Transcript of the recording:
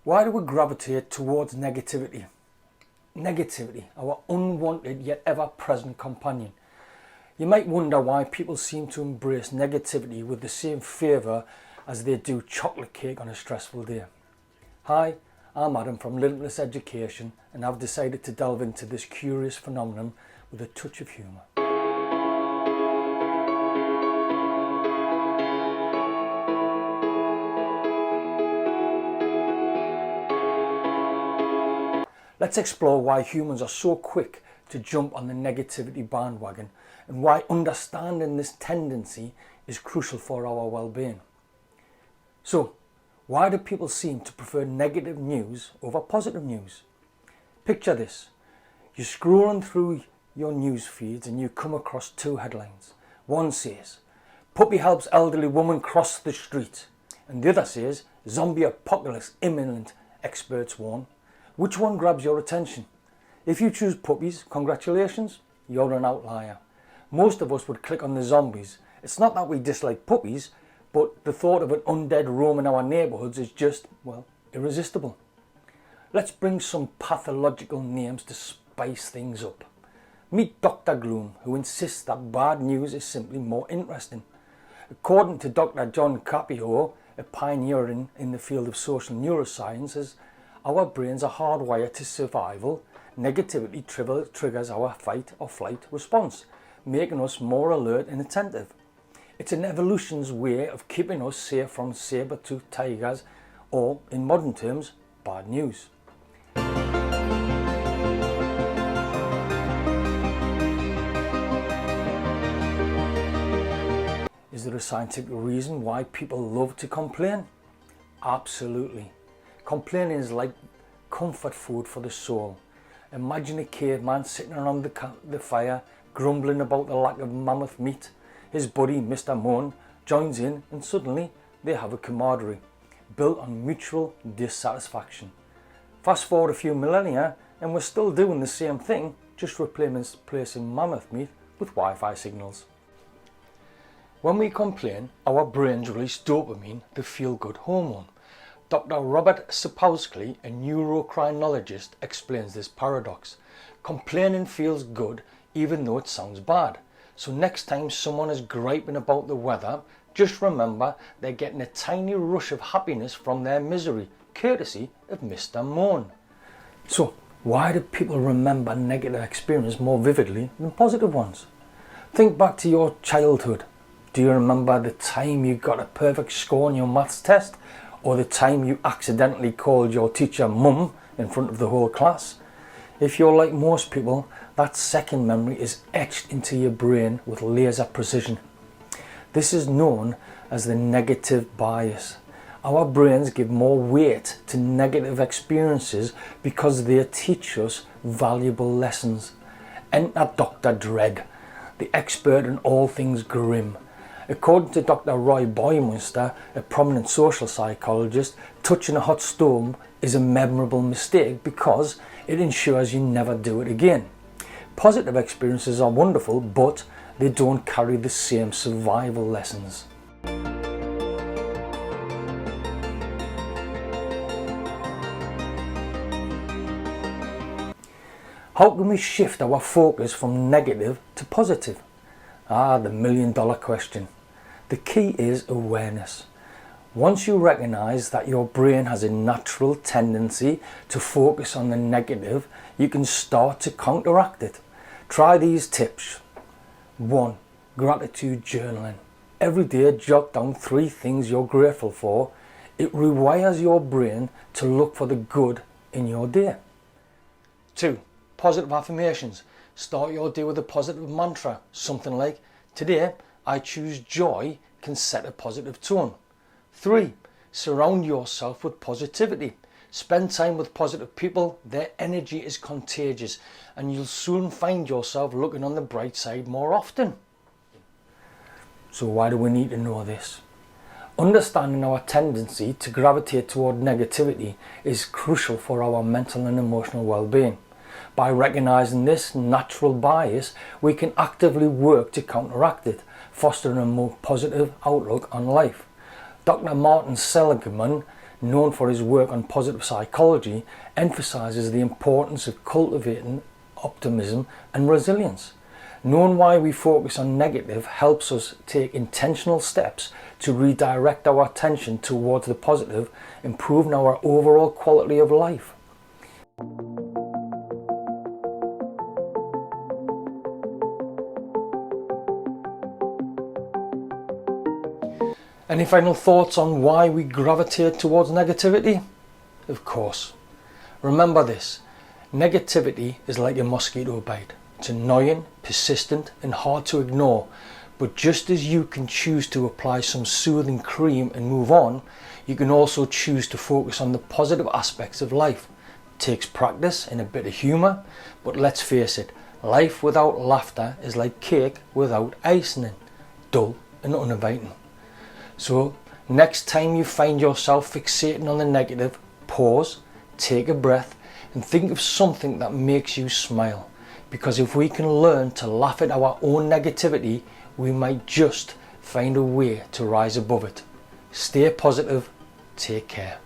Why do we gravitate towards negativity? Negativity, our unwanted yet ever-present companion. You might wonder why people seem to embrace negativity with the same fervour as they do chocolate cake on a stressful day. Hi, I'm Adam from Limitless Education, and I've decided to delve into this curious phenomenon with a touch of humour. Let's explore why humans are so quick to jump on the negativity bandwagon and why understanding this tendency is crucial for our well-being. So, why do people seem to prefer negative news over positive news? Picture this. You're scrolling through your news feeds and you come across two headlines. One says, "Puppy helps elderly woman cross the street." And the other says, "Zombie apocalypse imminent, experts warn." Which one grabs your attention? If you choose puppies, congratulations, you're an outlier. Most of us would click on the zombies. It's not that we dislike puppies, but the thought of an undead roaming our neighbourhoods is just, well, irresistible. Let's bring some pathological names to spice things up. Meet Dr. Gloom, who insists that bad news is simply more interesting. According to Dr. John Cacioppo, a pioneer in the field of social neurosciences, our brains are hardwired to survival. Negativity triggers our fight or flight response, making us more alert and attentive. It's an evolution's way of keeping us safe from saber-toothed tigers, or, in modern terms, bad news. Is there a scientific reason why people love to complain? Absolutely. Complaining is like comfort food for the soul. Imagine a caveman sitting around the fire, grumbling about the lack of mammoth meat. His buddy, Mr. Moon, joins in, and suddenly they have a camaraderie, built on mutual dissatisfaction. Fast forward a few millennia, and we're still doing the same thing, just replacing mammoth meat with Wi-Fi signals. When we complain, our brains release dopamine, the feel-good hormone. Dr. Robert Sapolsky, a neurocrinologist, explains this paradox. Complaining feels good even though it sounds bad. So next time someone is griping about the weather, just remember they're getting a tiny rush of happiness from their misery, courtesy of Mr. Moon. So why do people remember negative experiences more vividly than positive ones? Think back to your childhood. Do you remember the time you got a perfect score on your maths test? Or the time you accidentally called your teacher mum in front of the whole class? If you're like most people, that second memory is etched into your brain with laser precision. This is known as the negative bias. Our brains give more weight to negative experiences because they teach us valuable lessons. Enter Dr. Dread, the expert in all things grim. According to Dr. Baumeister, a prominent social psychologist, touching a hot stove is a memorable mistake because it ensures you never do it again. Positive experiences are wonderful, but they don't carry the same survival lessons. How can we shift our focus from negative to positive? The million-dollar question. The key is awareness. Once you recognize that your brain has a natural tendency to focus on the negative, you can start to counteract it. Try these tips. 1. Gratitude journaling. Every day jot down 3 things you're grateful for. It rewires your brain to look for the good in your day. 2. Positive affirmations. Start your day with a positive mantra. Something like, "Today I choose joy," can set a positive tone. 3. Surround yourself with positivity. Spend time with positive people. Their energy is contagious, and you'll soon find yourself looking on the bright side more often. So why do we need to know this? Understanding our tendency to gravitate toward negativity is crucial for our mental and emotional well-being. By recognizing this natural bias, we can actively work to counteract it, fostering a more positive outlook on life. Dr. Martin Seligman known for his work on positive psychology, emphasizes the importance of cultivating optimism and resilience. Knowing why we focus on negative helps us take intentional steps to redirect our attention towards the positive, improving our overall quality of life. Any final thoughts on why we gravitate towards negativity? Of course. Remember this, negativity is like a mosquito bite. It's annoying, persistent and hard to ignore, but just as you can choose to apply some soothing cream and move on, you can also choose to focus on the positive aspects of life. It takes practice and a bit of humour, but let's face it, life without laughter is like cake without icing, dull and uninviting. So next time you find yourself fixating on the negative, pause, take a breath and think of something that makes you smile. Because if we can learn to laugh at our own negativity, we might just find a way to rise above it. Stay positive, take care.